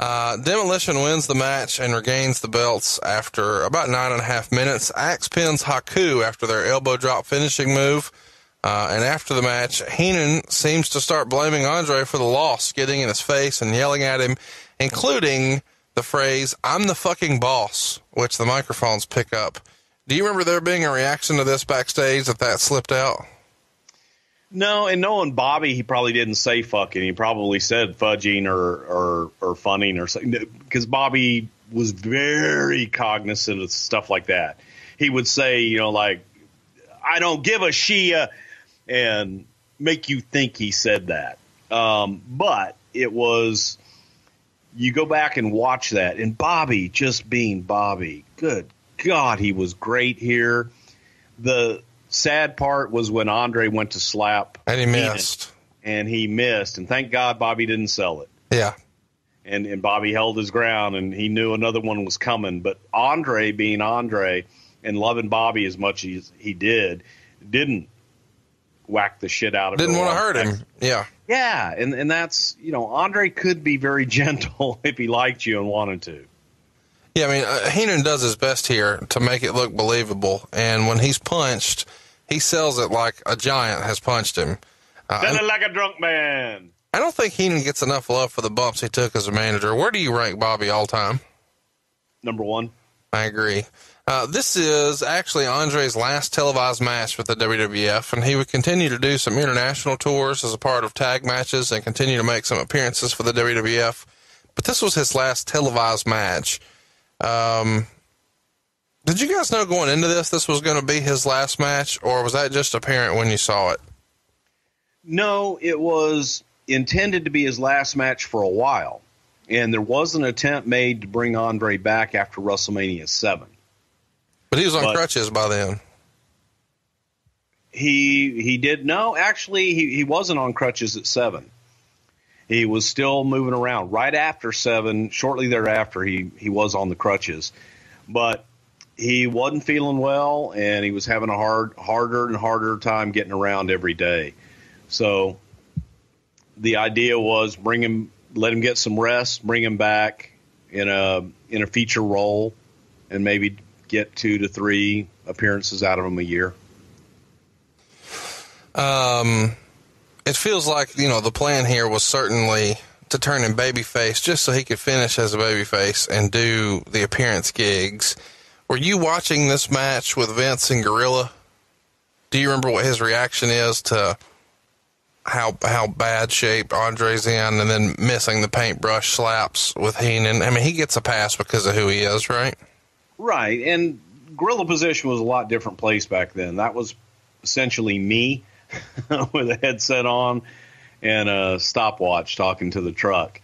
Demolition wins the match and regains the belts after about 9.5 minutes. Axe pins Haku after their elbow drop finishing move. And after the match, Heenan seems to start blaming Andre for the loss, getting in his face and yelling at him, including the phrase, "I'm the fucking boss," which the microphones pick up. Do you remember there being a reaction to this backstage that slipped out? No, and knowing Bobby, he probably didn't say fucking. He probably said fudging or funning or something, because Bobby was very cognizant of stuff like that. He would say, like, "I don't give a shia," and make you think he said that. But it was, you go back and watch that, and Bobby just being Bobby. Good God, he was great here. The sad part was when Andre went to slap. And he missed. And he missed. And thank God Bobby didn't sell it. Yeah. And Bobby held his ground, and he knew another one was coming. But Andre, being Andre and loving Bobby as much as he did, didn't whack the shit out of him. Didn't want to hurt him. Yeah. Yeah. And that's, Andre could be very gentle if he liked you and wanted to. Yeah, I mean, Heenan does his best here to make it look believable. And when he's punched, he sells it like a giant has punched him. Selling like a drunk man. I don't think Heenan gets enough love for the bumps he took as a manager. Where do you rank Bobby all time? Number 1. I agree. This is actually Andre's last televised match with the WWF, and he would continue to do some international tours as a part of tag matches and continue to make some appearances for the WWF. But this was his last televised match. Did you guys know going into this was going to be his last match, or was that just apparent when you saw it? No, it was intended to be his last match for a while, and there was an attempt made to bring Andre back after WrestleMania 7. But he was on crutches by then. He did. No, actually, he wasn't on crutches at 7. He was still moving around. Right after 7, shortly thereafter, he was on the crutches. But he wasn't feeling well, and he was having a harder and harder time getting around every day. So the idea was let him get some rest, bring him back in a feature role, and maybe get 2 to 3 appearances out of him a year. It feels like, the plan here was certainly to turn him babyface just so he could finish as a babyface and do the appearance gigs. Were you watching this match with Vince and Gorilla? Do you remember what his reaction is to how bad shape Andre's in, and then missing the paintbrush slaps with Heenan? I mean, he gets a pass because of who he is, right? Right. And Gorilla position was a lot different place back then. That was essentially me with a headset on and a stopwatch talking to the truck.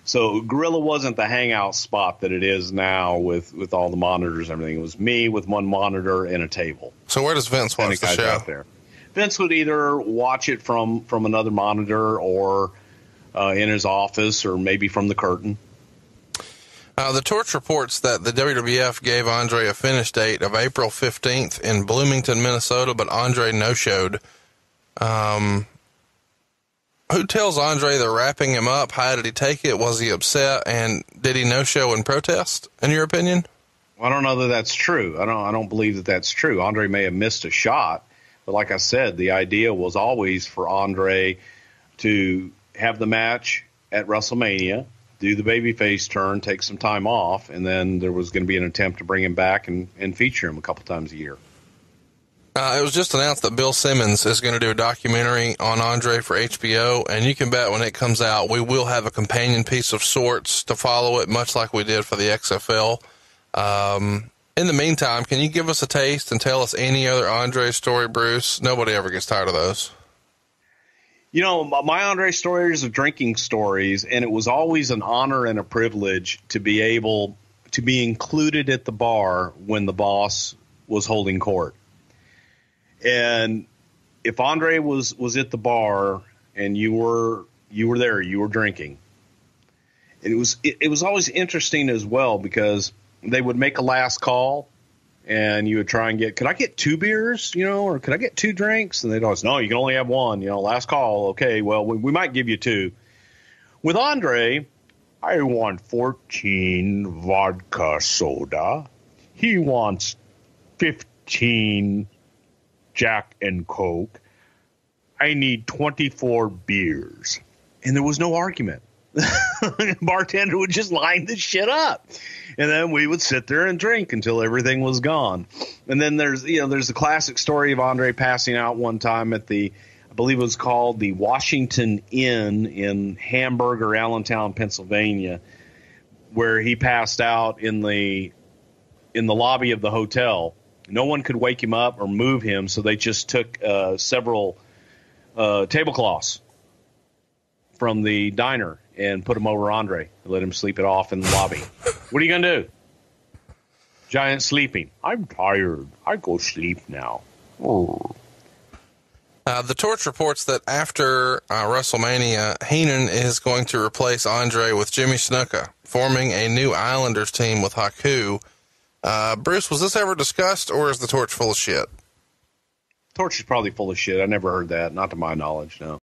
So Gorilla wasn't the hangout spot that it is now with all the monitors and everything. It was me with one monitor and a table. So where does Vince watch the show? Out there. Vince would either watch it from another monitor or in his office, or maybe from the curtain. The Torch reports that the WWF gave Andre a finish date of April 15th in Bloomington, Minnesota, but Andre no-showed. Who tells Andre they're wrapping him up? How did he take it? Was he upset? And did he no-show in protest, in your opinion? I don't know that that's true. I don't believe that that's true. Andre may have missed a shot, but like I said, the idea was always for Andre to have the match at WrestleMania, do the babyface turn, take some time off, and then there was going to be an attempt to bring him back and feature him a couple times a year. It was just announced that Bill Simmons is going to do a documentary on Andre for HBO, and you can bet when it comes out, we will have a companion piece of sorts to follow it, much like we did for the XFL. In the meantime, can you give us a taste and tell us any other Andre story, Bruce? Nobody ever gets tired of those. My Andre stories are drinking stories, and it was always an honor and a privilege to be able to be included at the bar when the boss was holding court. And if Andre was at the bar and you were there, you were drinking. And it was always interesting as well, because they would make a last call and you would try and could I get 2 beers, or could I get 2 drinks? And they'd always, no, you can only have 1, last call. Okay, well, we might give you 2. With Andre, I want 14 vodka soda. He wants 15 Jack and Coke. I need 24 beers. And there was no argument. Bartender would just line this shit up. And then we would sit there and drink until everything was gone. And then there's the classic story of Andre passing out one time at I believe it was called the Washington Inn in Hamburg or Allentown, Pennsylvania, where he passed out in the lobby of the hotel. No one could wake him up or move him, so they just took several tablecloths from the diner and put him over Andre and let him sleep it off in the lobby. What are you going to do? Giant sleeping. I'm tired. I go sleep now. Oh. The Torch reports that after WrestleMania, Heenan is going to replace Andre with Jimmy Snuka, forming a new Islanders team with Haku. Bruce, was this ever discussed, or is the Torch full of shit? Torch is probably full of shit. I never heard that. Not to my knowledge, no.